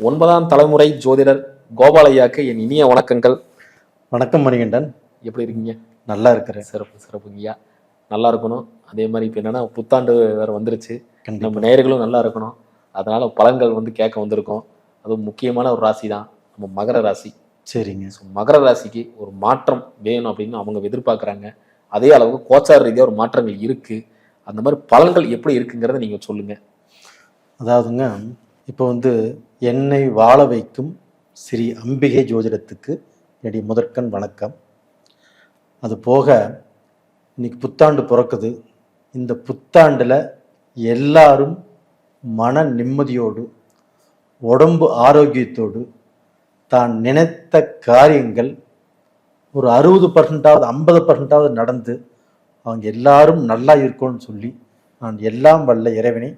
9ஆம் தலைமுறை ஜோதிடர் கோபாலையாக்கு என் இனிய வணக்கங்கள். வணக்கம் மணிகண்டன், எப்படி இருக்கீங்க? நல்லா இருக்கிறேன். சிறப்புங்கய்யா. நல்லா இருக்கணும். அதே மாதிரி இப்போ என்னன்னா புத்தாண்டு வேற வந்துருச்சு. கண்டிப்பா. நம்ம நேயர்களும் நல்லா இருக்கணும். அதனால பலன்கள் கேட்க வந்திருக்கோம். அதுவும் முக்கியமான ஒரு ராசி தான் நம்ம மகர ராசி. சரிங்க. மகர ராசிக்கு ஒரு மாற்றம் வேணும் அப்படின்னு அவங்க எதிர்பார்க்குறாங்க. அதே அளவுக்கு கோச்சார ரீதியாக ஒரு மாற்றங்கள் இருக்கு. அந்த மாதிரி பலன்கள் எப்படி இருக்குங்கிறத நீங்க சொல்லுங்க. அதாவதுங்க, இப்போ என்னை வாழ வைக்கும் ஸ்ரீ அம்பிகை ஜோதிடத்துக்கு என்னுடைய முதற்கண் வணக்கம். அது போக இன்னைக்கு புத்தாண்டு பிறக்குது. இந்த புத்தாண்டில் எல்லாரும் மன நிம்மதியோடு, உடம்பு ஆரோக்கியத்தோடு, தான் நினைத்த காரியங்கள் ஒரு 60%, 50% நடந்து அவங்க எல்லாரும் நல்லா இருக்கணும்னு சொல்லி நான் எல்லாம் வல்ல இறைவனை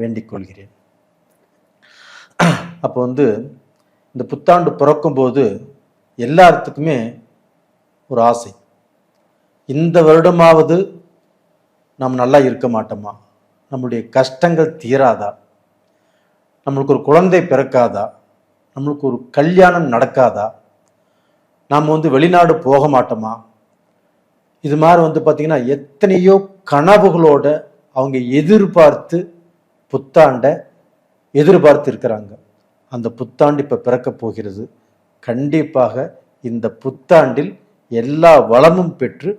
வேண்டிக் கொள்கிறேன். அப்போ இந்த புத்தாண்டு பிறக்கும்போது எல்லாத்துக்குமே ஒரு ஆசை, இந்த வருடமாவது நாம் நல்லா இருக்க மாட்டோமா, நம்மளுடைய கஷ்டங்கள் தீராதா, நம்மளுக்கு ஒரு குழந்தை பிறக்காதா, நம்மளுக்கு ஒரு கல்யாணம் நடக்காதா, நாம் வெளிநாடு போக மாட்டோமா, இது மாதிரி பார்த்தீங்கன்னா எத்தனையோ கனவுகளோட அவங்க எதிர்பார்த்து புத்தாண்டை எதிர்பார்த்து இருக்கிறாங்க. அந்த புத்தாண்டு இப்போ பிறக்க போகிறது. கண்டிப்பாக இந்த புத்தாண்டில் எல்லா வளமும் பெற்று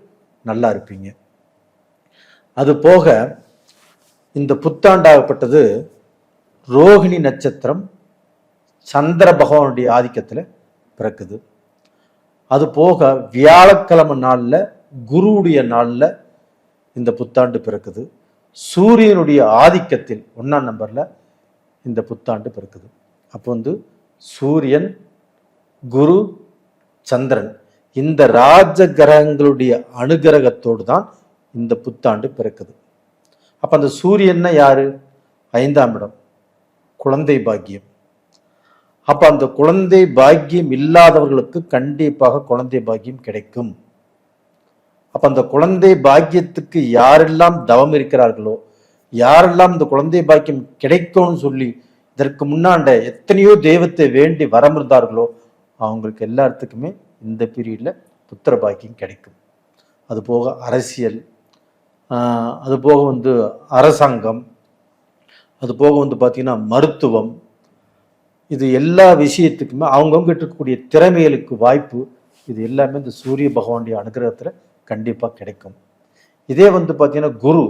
நல்லா இருப்பீங்க. அது போக இந்த புத்தாண்டாகப்பட்டது ரோகிணி நட்சத்திரம் சந்திர பகவானுடைய ஆதிக்கத்தில் பிறக்குது. அது போக வியாழக்கிழமை நாளில், குருவுடைய நாளில் இந்த புத்தாண்டு பிறக்குது. சூரியனுடைய ஆதிக்கத்தில் 1ஆம் நம்பரில் இந்த புத்தாண்டு பிறக்குது. அப்போ சூரியன், குரு, சந்திரன் இந்த ராஜ கிரகங்களுடைய அனுகிரகத்தோடு தான் இந்த புத்தாண்டு பிறக்குது. அப்போ அந்த சூரியன்னா யாரு? 5ஆம் இடம், குழந்தை பாக்கியம். அப்போ அந்த குழந்தை பாக்கியம் இல்லாதவர்களுக்கு கண்டிப்பாக குழந்தை பாக்கியம் கிடைக்கும். அப்ப அந்த குழந்தை பாக்கியத்துக்கு யாரெல்லாம் தவம் இருக்கிறார்களோ, யாரெல்லாம் இந்த குழந்தை பாக்கியம் கிடைக்கும்னு சொல்லி இதற்கு முன்னாண்ட எத்தனையோ தெய்வத்தை வேண்டி வரம் இருந்தார்களோ அவங்களுக்கு எல்லாத்துக்குமே இந்த பீரியட்ல புத்திர பாக்கியம் கிடைக்கும். அது போக அரசியல், அது போக அரசாங்கம், அது போக பார்த்தீங்கன்னா மருத்துவம், இது எல்லா விஷயத்துக்குமே அவங்கவுங்க இருக்கக்கூடிய திறமைகளுக்கு வாய்ப்பு, இது எல்லாமே இந்த சூரிய பகவானுடைய அனுகிரகத்துல கண்டிப்பா கிடைக்கும். இதே பார்த்தீங்கன்னா குரு,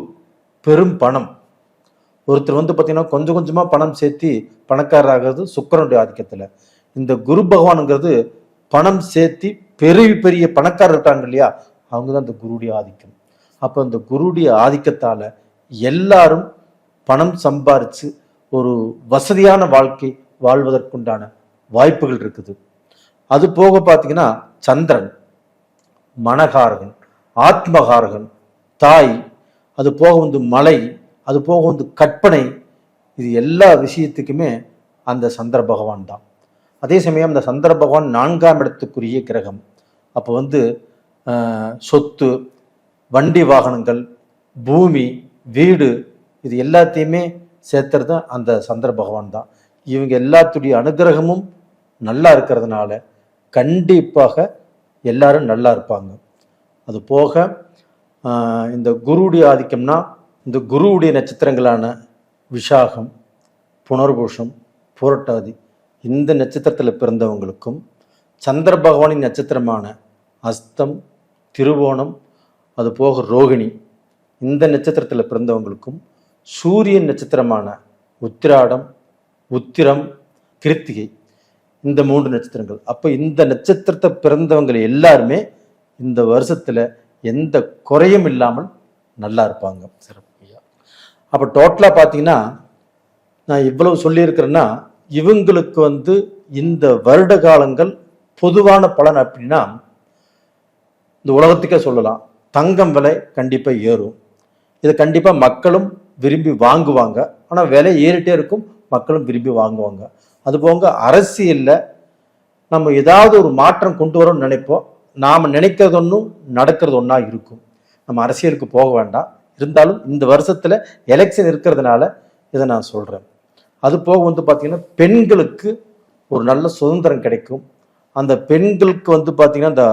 பெரும் பணம். ஒருத்தர் பார்த்தீங்கன்னா கொஞ்சம் கொஞ்சமா பணம் சேர்த்து பணக்காரராகிறது சுக்கிரனுடைய ஆதிக்கத்துல. இந்த குரு பகவானுங்கிறது பணம் சேர்த்து பெரிய பெரிய பணக்காரர் இருக்காங்க இல்லையா, அவங்க தான் இந்த குருடைய ஆதிக்கம். அப்போ இந்த குருடைய ஆதிக்கத்தால எல்லாரும் பணம் சம்பாரிச்சு ஒரு வசதியான வாழ்க்கை வாழ்வதற்குண்டான வாய்ப்புகள் இருக்குது. அது போக பார்த்தீங்கன்னா சந்திரன் மனகாரகன், ஆத்மகாரகன், தாய், அது போக மலை, அது போக கற்பனை, இது எல்லா விஷயத்துக்குமே அந்த சந்திர பகவான் தான். அதே சமயம் அந்த சந்திர பகவான் 4ஆம் இடத்துக்குரிய கிரகம். அப்போ சொத்து, வண்டி வாகனங்கள், பூமி, வீடு, இது எல்லாத்தையுமே சேர்த்துறது அந்த சந்திர பகவான் தான். இவங்க எல்லாத்துடைய அனுகிரகமும் நல்லா இருக்கிறதுனால கண்டிப்பாக எல்லாரும் நல்லா இருப்பாங்க. அது போக இந்த குருவுடைய ஆதிக்கம்னா இந்த குருவுடைய நட்சத்திரங்களான விஷாகம், புனர்பூஷம், புரட்டாதி இந்த நட்சத்திரத்தில் பிறந்தவங்களுக்கும், சந்திர பகவானின் நட்சத்திரமான அஸ்தம், திருவோணம், அது போக ரோகிணி இந்த நட்சத்திரத்தில் பிறந்தவங்களுக்கும், சூரியன் நட்சத்திரமான உத்திராடம், உத்திரம், கிருத்திகை இந்த 3 நட்சத்திரங்கள். அப்போ இந்த நட்சத்திரத்தை பிறந்தவங்க எல்லாருமே இந்த வருஷத்துல எந்த குறையும் இல்லாமல் நல்லா இருப்பாங்க. சிறப்பு. அப்போ டோட்டலா பார்த்தீங்கன்னா நான் இவ்வளவு சொல்லியிருக்கிறேன்னா இவங்களுக்கு இந்த வருட காலங்கள் பொதுவான பலன் அப்படின்னா இந்த உலகத்துக்கே சொல்லலாம், தங்கம் விலை கண்டிப்பா ஏறும். இதை கண்டிப்பா மக்களும் விரும்பி வாங்குவாங்க. ஆனா விலை ஏறிட்டே இருக்கும், மக்களும் விரும்பி வாங்குவாங்க. அது போக அரசியல்ல நம்ம ஏதாவது ஒரு மாற்றம் கொண்டு வரோம்னு நினைப்போம். நாம நினைக்கிறது ஒன்றும் நடக்கிறது ஒன்றா இருக்கும். நம்ம அரசியலுக்கு போக வேண்டாம். இருந்தாலும் இந்த வருஷத்துல எலெக்ஷன் இருக்கிறதுனால இதை நான் சொல்றேன். அது போக வந்து பார்த்தீங்கன்னா பெண்களுக்கு ஒரு நல்ல சுதந்திரம் கிடைக்கும். அந்த பெண்களுக்கு வந்து பார்த்தீங்கன்னா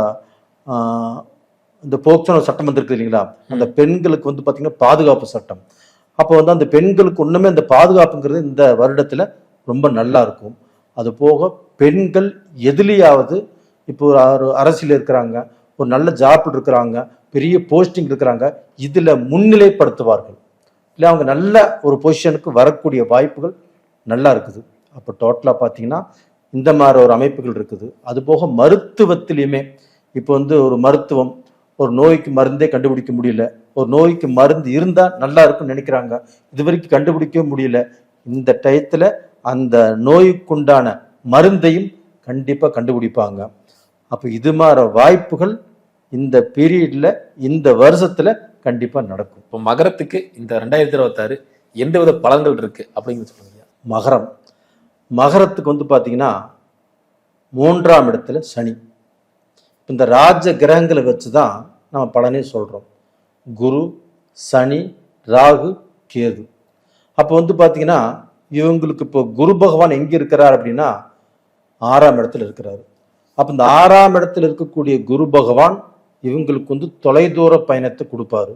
இந்த போக்சோ சட்டம் வந்திருக்கு இல்லைங்களா, அந்த பெண்களுக்கு வந்து பார்த்தீங்கன்னா பாதுகாப்பு சட்டம். அப்போ வந்து அந்த பெண்களுக்கு ஒன்றுமே அந்த பாதுகாப்புங்கிறது இந்த வருடத்தில் ரொம்ப நல்லா இருக்கும். அது போக பெண்கள் எதுலையாவது இப்போ ஒரு அரசியல் இருக்கிறாங்க, ஒரு நல்ல ஜாப் இருக்கிறாங்க, பெரிய போஸ்டிங் இருக்கிறாங்க, இதில் முன்னிலைப்படுத்துவார்கள். இல்லை அவங்க நல்ல ஒரு பொசிஷனுக்கு வரக்கூடிய வாய்ப்புகள் நல்லா இருக்குது. அப்போ டோட்டலாக பார்த்தீங்கன்னா இந்த மாதிரி ஒரு அமைப்புகள் இருக்குது. அது போக மருத்துவத்திலையுமே இப்போ வந்து ஒரு மருத்துவம் ஒரு நோய்க்கு மருந்தே கண்டுபிடிக்க முடியல, ஒரு நோய்க்கு மருந்து இருந்தால் நல்லா இருக்கும்னு நினைக்கிறாங்க, இது வரைக்கும் கண்டுபிடிக்கவே முடியல. இந்த டயத்தில் அந்த நோய்க்குண்டான மருந்தையும் கண்டிப்பாக கண்டுபிடிப்பாங்க. அப்போ இது மாதிரி வாய்ப்புகள் இந்த பீரியடில் இந்த வருஷத்தில் கண்டிப்பாக நடக்கும். இப்போ மகரத்துக்கு இந்த 2026 எந்தவித பலன்கள் இருக்கு அப்படிங்கிறது சொல்லுங்க. மகரத்துக்கு வந்து பார்த்தீங்கன்னா 3ஆம் இடத்துல சனி. இந்த ராஜ கிரகங்களை வச்சு தான் நம்ம பலனே சொல்கிறோம். குரு, சனி, ராகு, கேது. அப்போ வந்து பார்த்தீங்கன்னா இவங்களுக்கு இப்போ குரு பகவான் எங்கே இருக்கிறார் அப்படின்னா 6ஆம் இடத்துல இருக்கிறாரு. அப்போ இந்த 6ஆம் இடத்துல இருக்கக்கூடிய குரு பகவான் இவங்களுக்கு வந்து தொலைதூர பயணத்தை கொடுப்பாரு.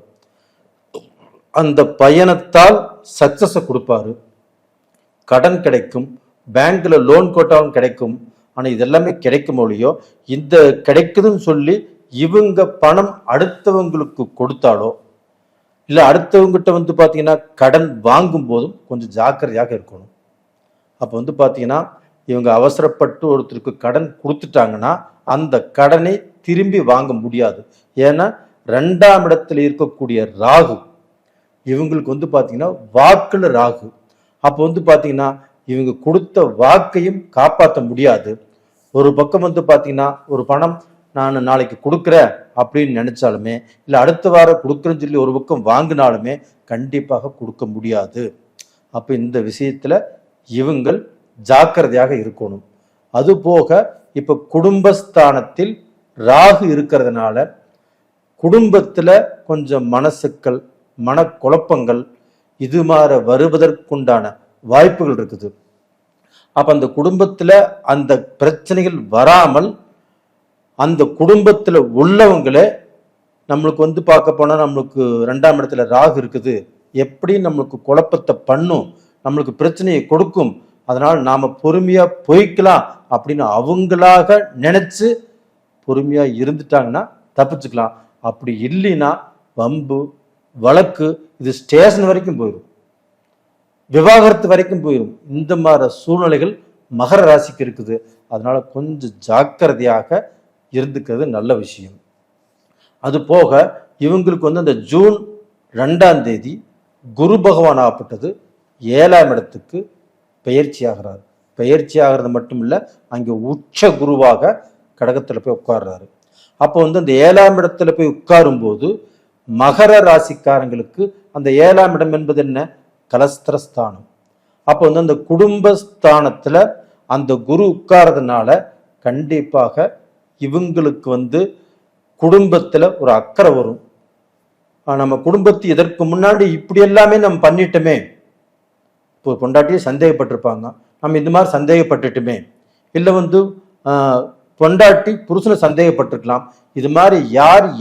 அந்த பயணத்தால் சக்சஸை கொடுப்பாரு. கடன் கிடைக்கும், பேங்க்ல லோன் கோட்டாவும் கிடைக்கும். ஆனால் இதெல்லாமே கிடைக்கும் ஒழியோ இந்த கிடைக்குதுன்னு சொல்லி இவங்க பணம் அடுத்தவங்களுக்கு கொடுத்தாலோ இல்லை அடுத்தவங்ககிட்ட வந்து பார்த்தீங்கன்னா கடன் வாங்கும் போதும் கொஞ்சம் ஜாக்கிரதையாக இருக்கணும். அப்போ வந்து பார்த்தீங்கன்னா இவங்க அவசரப்பட்டு ஒருத்தருக்கு கடன் கொடுத்துட்டாங்கன்னா அந்த கடனை திரும்பி வாங்க முடியாது. ஏன்னா 2ஆம் இடத்துல இருக்கக்கூடிய ராகு இவங்களுக்கு வந்து பார்த்தீங்கன்னா வாக்குல ராகு. அப்போ வந்து பார்த்தீங்கன்னா இவங்க கொடுத்த வாக்கையும் காப்பாற்ற முடியாது. ஒரு பக்கம் வந்து பார்த்தீங்கன்னா ஒரு பணம் நான் நாளைக்கு கொடுக்குறேன் அப்படின்னு நினைச்சாலுமே இல்லை அடுத்த வாரம் கொடுக்குறேன்னு சொல்லி ஒரு பக்கம் வாங்கினாலுமே கண்டிப்பாக கொடுக்க முடியாது. அப்போ இந்த விஷயத்துல இவங்கள் ஜாக்கிரதையாக இருக்கணும். அது போக இப்போ குடும்பஸ்தானத்தில் ராகு இருக்கிறதுனால குடும்பத்துல கொஞ்சம் மனசுக்கள், மனக்குழப்பங்கள் இது மாதிரி வருவதற்குண்டான வாய்ப்புகள் இருக்குது. அப்ப அந்த குடும்பத்துல அந்த பிரச்சனைகள் வராமல் அந்த குடும்பத்துல உள்ளவங்களே நம்மளுக்கு வந்து பார்க்க போனா நம்மளுக்கு 2ஆம் இடத்துல ராகு இருக்குது, எப்படி நம்மளுக்கு குழப்பத்தை பண்ணும், நம்மளுக்கு பிரச்சனையை கொடுக்கும், அதனால நாம பொறுமையா போய்க்கலாம் அப்படின்னு அவங்களாக நினைச்சு பொறுமையா இருந்துட்டாங்கன்னா தப்பிச்சுக்கலாம். அப்படி இல்லைன்னா வம்பு வழக்கு இது ஸ்டேஷன் வரைக்கும் போயிடும், விவாகரத்து வரைக்கும் போயிடும். இந்த மாதிரி சூழ்நிலைகள் மகர ராசிக்கு இருக்குது. அதனால கொஞ்சம் ஜாக்கிரதையாக இருந்துக்கிறது நல்ல விஷயம். அது போக இவங்களுக்கு வந்து அந்த ஜூன் 2ஆம் தேதி குரு பகவான் ஆகப்பட்டது 7ஆம் இடத்துக்கு பெயர்ச்சி ஆகிறார். பெயர்ச்சி ஆகிறது மட்டும் இல்லை, அங்கே உச்ச குருவாக கடகத்தில் போய் உட்கார்றாரு. அப்போ வந்து அந்த 7ஆம் இடத்துல போய் உட்காரும் போது மகர ராசிக்காரங்களுக்கு அந்த 7ஆம் இடம் என்பது என்ன, கலஸ்திரஸ்தானம். அப்போ வந்து அந்த குடும்பஸ்தானத்துல அந்த குரு உட்கார்றதுனால கண்டிப்பாக இவங்களுக்கு வந்து குடும்பத்துல ஒரு அக்கறை வரும். நம்ம குடும்பத்தை இதற்கு முன்னாடி இப்படி எல்லாமே நம்ம பண்ணிட்டோமே, இப்போ பொண்டாட்டியை சந்தேகப்பட்டிருப்பாங்க, நம்ம இந்த மாதிரி சந்தேகப்பட்டுட்டுமே, இல்லை வந்து பொண்டாட்டி புருஷனை சந்தேகப்பட்டிருக்கலாம், இது மாதிரி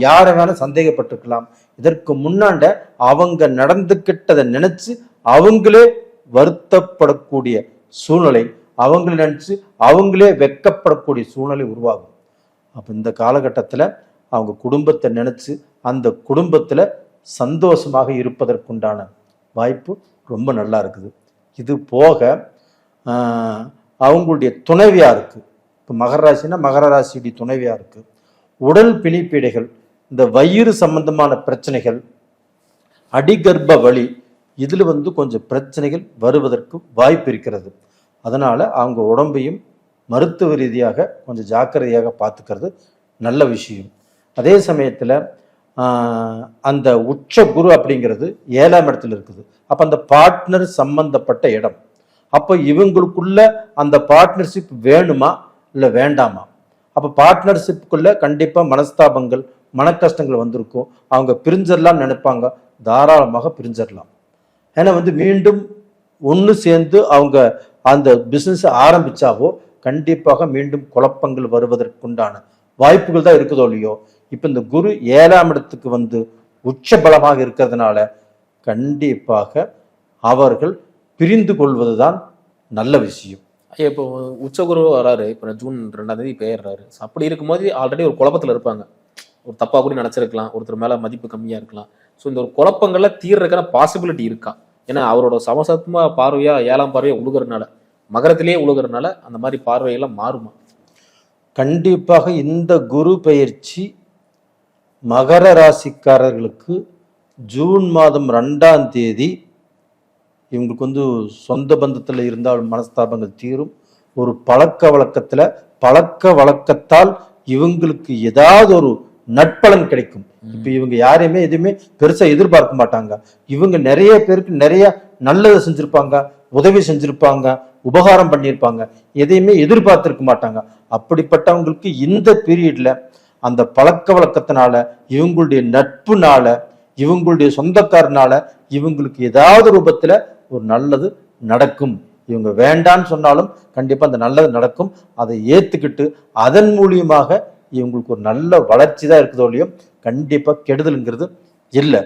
யாரை வேணா சந்தேகப்பட்டிருக்கலாம். இதற்கு முன்னாண்ட அவங்க நடந்துக்கிட்டதை நினைச்சு அவங்களே வருத்தப்படக்கூடிய சூழ்நிலை, அவங்களை நினைச்சு அவங்களே வெட்கப்படக்கூடிய சூழ்நிலை உருவாகும். அப்போ இந்த காலகட்டத்தில் அவங்க குடும்பத்தை நினைச்சு அந்த குடும்பத்தில் சந்தோஷமாக இருப்பதற்குண்டான வாய்ப்பு ரொம்ப நல்லா இருக்குது. இது போக அவங்களுடைய துணைவியாருக்கு, இப்போ மகர ராசினா மகர ராசியுடைய துணைவியாருக்கு உடல் பிணிப்பீடைகள், இந்த வயிறு சம்பந்தமான பிரச்சனைகள், அடிகர்ப்ப வலி, இதில் வந்து கொஞ்சம் பிரச்சனைகள் வருவதற்கு வாய்ப்பு இருக்கிறது. அதனால அவங்க உடம்பையும் மருத்துவ ரீதியாக கொஞ்சம் ஜாக்கிரதையாக பார்த்துக்கிறது நல்ல விஷயம். அதே சமயத்தில் அந்த உச்ச குரு அப்படிங்கிறது 7ஆம் இடத்துல இருக்குது. அப்போ அந்த பார்ட்னர் சம்பந்தப்பட்ட இடம். அப்போ இவங்களுக்குள்ள அந்த பார்ட்னர்ஷிப் வேணுமா இல்லை வேண்டாமா? அப்போ பார்ட்னர்ஷிப்புக்குள்ள கண்டிப்பாக மனஸ்தாபங்கள், மன கஷ்டங்கள் வந்திருக்கும். அவங்க பிரிஞ்சிடலாம் நினைப்பாங்க, தாராளமாக பிரிஞ்சிடலாம். ஏன்னா வந்து மீண்டும் ஒன்று சேர்ந்து அவங்க அந்த பிஸ்னஸ் ஆரம்பிச்சாவோ கண்டிப்பாக மீண்டும் குழப்பங்கள் வருவதற்குண்டான வாய்ப்புகள் தான் இருக்குதோ இல்லையோ. இப்போ இந்த குரு 7ஆம் இடத்துக்கு வந்து உச்ச பலமாக இருக்கிறதுனால கண்டிப்பாக அவர்கள் பிரிந்து கொள்வதுதான் நல்ல விஷயம். ஐயா இப்போ உச்சகுரு வராரு, இப்போ ஜூன் 2ஆம் தேதி பெயர்றாரு. அப்படி இருக்கும்போது ஆல்ரெடி ஒரு குழப்பத்துல இருப்பாங்க. ஒரு தப்பா கூட நினைச்சிருக்கலாம், ஒருத்தர் மேல மதிப்பு கம்மியா இருக்கலாம். ஸோ இந்த ஒரு குழப்பங்கள்ல தீர்றதுக்கான பாசிபிலிட்டி இருக்கா? ஏன்னா அவரோட சமசத்துவமா பார்வையா 7ஆம் பார்வையா உழுகிறதுனால, மகரத்திலேயே உழுகிறதுனால அந்த மாதிரி பார்வையெல்லாம் மாறுமா? கண்டிப்பாக இந்த குரு பெயர்ச்சி மகர ராசிக்காரர்களுக்கு ஜூன் மாதம் 2ஆம் தேதி இவங்களுக்கு வந்து சொந்த பந்தத்தில் இருந்தால் மனஸ்தாபங்கள் தீரும். ஒரு பழக்க வழக்கத்தால் இவங்களுக்கு ஏதாவது ஒரு நட்பலன் கிடைக்கும். இப்ப இவங்க யாரையுமே எதுவுமே பெருசா எதிர்பார்க்க மாட்டாங்க. இவங்க நிறைய பேருக்கு நிறைய நல்லதை செஞ்சிருப்பாங்க, உதவி செஞ்சிருப்பாங்க, உபகாரம் பண்ணியிருப்பாங்க, எதையுமே எதிர்பார்த்திருக்க மாட்டாங்க. அப்படிப்பட்டவங்களுக்கு இந்த பீரியட்ல அந்த பழக்க வழக்கத்தினால, இவங்களுடைய நட்புனால, இவங்களுடைய சொந்தக்காரனால இவங்களுக்கு ஏதாவது ரூபத்துல ஒரு நல்லது நடக்கும். இவங்க வேண்டான்னு சொன்னாலும் கண்டிப்பா அந்த நல்லது நடக்கும். அதை ஏத்துக்கிட்டு அதன் மூலியமாக இவங்களுக்கு ஒரு நல்ல வளர்ச்சி தான் இருக்குதோ இல்லையோ, கண்டிப்பா கெடுதல்ங்கிறது இல்லை.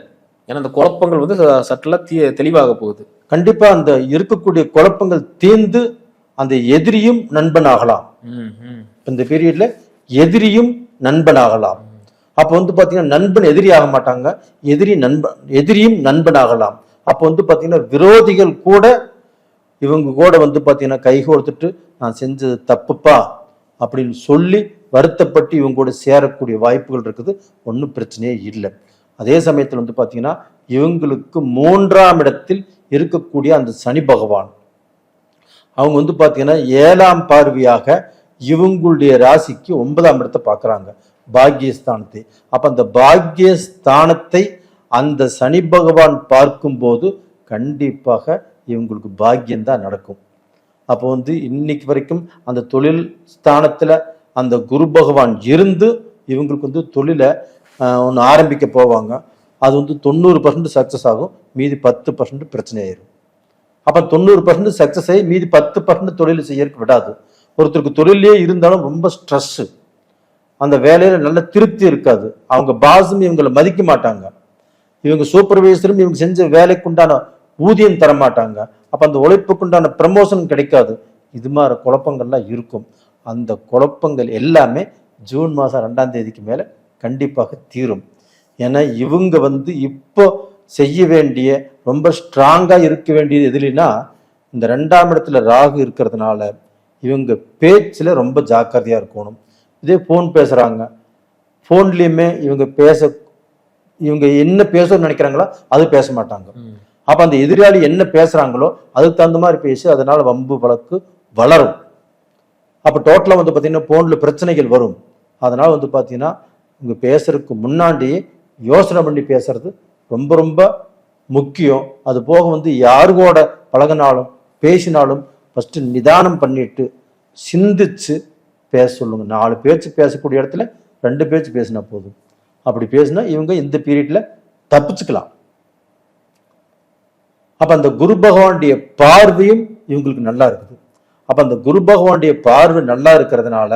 ஏன்னா அந்த குழப்பங்கள் வந்து சட்டெல்லாம் தெளிவாக போகுது. கண்டிப்பா அந்த இருக்கக்கூடிய குழப்பங்கள் தீர்ந்து அந்த எதிரியும் நண்பனாகலாம். இந்த பீரியட்ல எதிரியும் நண்பனாகலாம். அப்போ வந்து பாத்தீங்கன்னா நண்பன் எதிரி ஆக மாட்டாங்க, எதிரியும் நண்பனாகலாம். அப்போ வந்து பாத்தீங்கன்னா விரோதிகள் கூட இவங்க கூட வந்து பாத்தீங்கன்னா கை கோர்த்துட்டு நான் செஞ்சது தப்புப்பா அப்படின்னு சொல்லி வருத்தப்பட்டு இவங்க கூட சேரக்கூடிய வாய்ப்புகள் இருக்குது. ஒன்றும் பிரச்சனையே இல்லை. அதே சமயத்தில் வந்து பாத்தீங்கன்னா இவங்களுக்கு 3ஆம் இடத்தில் இருக்கக்கூடிய அந்த சனி பகவான் அவங்க வந்து பாத்தீங்கன்னா 7ஆம் பார்வையாக இவங்களுடைய ராசிக்கு 9ஆம் இடத்தை பார்க்கறாங்க, பாக்கியஸ்தானத்தை. அப்ப அந்த பாக்கியஸ்தானத்தை அந்த சனி பகவான் பார்க்கும்போது கண்டிப்பாக இவங்களுக்கு பாக்கியம்தான் நடக்கும். அப்போ வந்து இன்னைக்கு வரைக்கும் அந்த தொழில் ஸ்தானத்துல அந்த குரு பகவான் இருந்து இவங்களுக்கு வந்து தொழிலை ஒன்று ஆரம்பிக்க போவாங்க. அது வந்து 90% சக்சஸ் ஆகும், மீதி 10% பிரச்சனை ஆயிரும். அப்ப 90% சக்சஸ் ஆகி மீதி 10% தொழில் செய்யறதுக்கு விடாது. ஒருத்தருக்கு தொழிலே இருந்தாலும் ரொம்ப ஸ்ட்ரெஸ், அந்த வேலையில நல்ல திருப்தி இருக்காது. அவங்க பாஸும் இவங்களை மதிக்க மாட்டாங்க, இவங்க சூப்பர்வைசரும் இவங்க செஞ்ச வேலைக்குண்டான ஊதியம் தர மாட்டாங்க. அப்ப அந்த உழைப்புக்குண்டான ப்ரமோஷன் கிடைக்காது. இது மாதிரி குழப்பங்கள்லாம் இருக்கும். அந்த குழப்பங்கள் எல்லாமே ஜூன் மாதம் 2ஆம் தேதிக்கு மேல கண்டிப்பாக தீரும். ஏன்னா இவங்க வந்து இப்போ செய்ய வேண்டிய ரொம்ப ஸ்ட்ராங்கா இருக்க வேண்டியது எதுலன்னா, இந்த 2ஆம் இடத்துல ராகு இருக்கிறதுனால இவங்க பேச்சுல ரொம்ப ஜாக்கிரதையா இருக்கணும். இதே போன் பேசுறாங்க, போன்லயுமே இவங்க என்ன பேசணும்னு நினைக்கிறாங்களோ அது பேச மாட்டாங்க. அப்ப அந்த எதிராளி என்ன பேசுறாங்களோ அதுக்கு தகுந்த மாதிரி பேசி அதனால வம்பு வழக்கு வளரும். அப்ப டோட்டலா வந்து பாத்தீங்கன்னா போன்ல பிரச்சனைகள் வரும். அதனால வந்து பாத்தீங்கன்னா இவங்க பேசுறதுக்கு முன்னாடியே யோசனை பண்ணி பேசுறது ரொம்ப ரொம்ப முக்கியம். அது போக வந்து யாரு கூட பழகினாலும் பேசினாலும் ஃபர்ஸ்ட் நிதானம் பண்ணிட்டு சிந்திச்சு பேச சொல்லுங்க. 4 பேச்சு பேசக்கூடிய இடத்துல 2 பேச்சு பேசினா போதும். அப்படி பேசினா இவங்க இந்த பீரியட்ல தப்பிச்சுக்கலாம். அப்ப அந்த குரு பகவானுடைய பார்வையும் இவங்களுக்கு நல்லா இருக்குது. அப்ப அந்த குரு பகவானுடைய பார்வை நல்லா இருக்கிறதுனால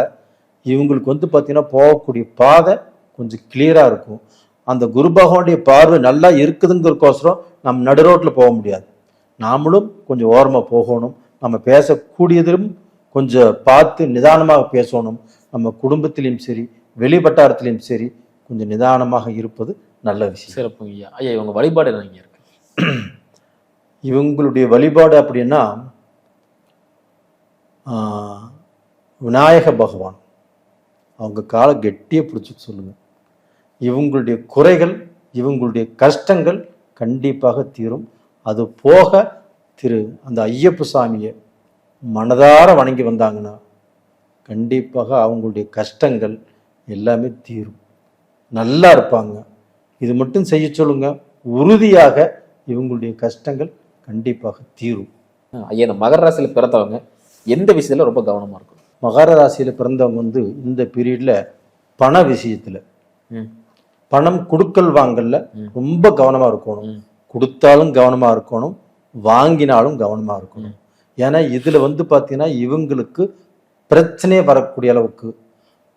இவங்களுக்கு வந்து பாத்தீங்கன்னா போகக்கூடிய பாதை கொஞ்சம் கிளியரா இருக்கும். அந்த குரு பகவானுடைய பார்வை நல்லா இருக்குதுங்கிறதுக்கோசரம் நம்ம நடு ரோட்ல போக முடியாது. நாமளும் கொஞ்சம் ஓரமா போகணும். நம்ம பேசக்கூடியதிலும் கொஞ்சம் பார்த்து நிதானமாக பேசணும். நம்ம குடும்பத்திலையும் சரி வெளி வட்டாரத்திலையும் சரி கொஞ்சம் நிதானமாக இருப்பது நல்ல விஷயம். சிறப்பு ஐயா. ஐயா இவங்க வழிபாடு என்ன இருக்கு? இவங்களுடைய வழிபாடு அப்படின்னா விநாயக பகவான் அவங்க காலை கெட்டியை பிடிச்சி சொல்லுங்க. இவங்களுடைய குறைகள் இவங்களுடைய கஷ்டங்கள் கண்டிப்பாக தீரும். அது போக அந்த ஐயப்ப சாமியை மனதார வணங்கி வந்தாங்கன்னா கண்டிப்பாக அவங்களுடைய கஷ்டங்கள் எல்லாமே தீரும், நல்லா இருப்பாங்க. இது மட்டும் செய்ய சொல்லுங்க, உறுதியாக இவங்களுடைய கஷ்டங்கள் கண்டிப்பாக தீரும். ஐயா இந்த மகர ராசியில பிறந்தவங்க எந்த விஷயத்துல ரொம்ப கவனமா இருக்கும்? மகர ராசியில பிறந்தவங்க வந்து இந்த பீரியட்ல பண விஷயத்துல, பணம் கொடுக்கல் வாங்கல்ல ரொம்ப கவனமா இருக்கணும். கொடுத்தாலும் கவனமா இருக்கணும், வாங்கினாலும் கவனமா இருக்கணும். ஏன்னா இதுல வந்து பாத்தீங்கன்னா இவங்களுக்கு பிரச்சனையே வரக்கூடிய அளவுக்கு,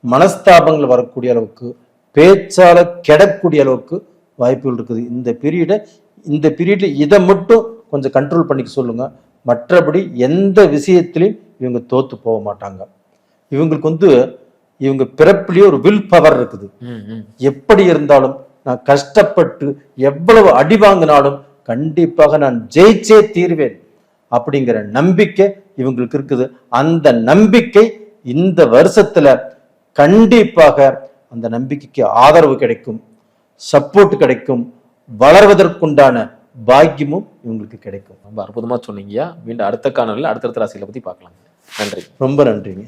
மனஸ்தாபங்கள் வரக்கூடிய அளவுக்கு, பேச்சால கெடக்கூடிய அளவுக்கு வாய்ப்புகள் இருக்குது. இந்த பீரியட்ல இதை மட்டும் கொஞ்சம் கண்ட்ரோல் பண்ணிக்க சொல்லுங்க. மற்றபடி எந்த விஷயத்திலையும் இவங்க தோத்து போக மாட்டாங்க. இவங்களுக்கு வந்து இவங்க பிறப்பிலேயே ஒரு வில் பவர் இருக்குது. எப்படி இருந்தாலும் நான் கஷ்டப்பட்டு எவ்வளவு அடி வாங்கினாலும் கண்டிப்பாக நான் ஜெயிச்சே தீர்வேன் அப்படிங்கிற நம்பிக்கை இவங்களுக்கு இருக்குது. அந்த நம்பிக்கை இந்த வருஷத்துல கண்டிப்பாக அந்த நம்பிக்கைக்கு ஆதரவு கிடைக்கும், சப்போர்ட் கிடைக்கும், வளர்வதற்குண்டான பாக்கியமும் இவங்களுக்கு கிடைக்கும். ரொம்ப அற்புதமா சொன்னீங்கய்யா. மீண்டும் அடுத்த காணொலியில் அடுத்தடுத்த ராசிகளை பத்தி பார்க்கலாம். நன்றி. ரொம்ப நன்றிங்க.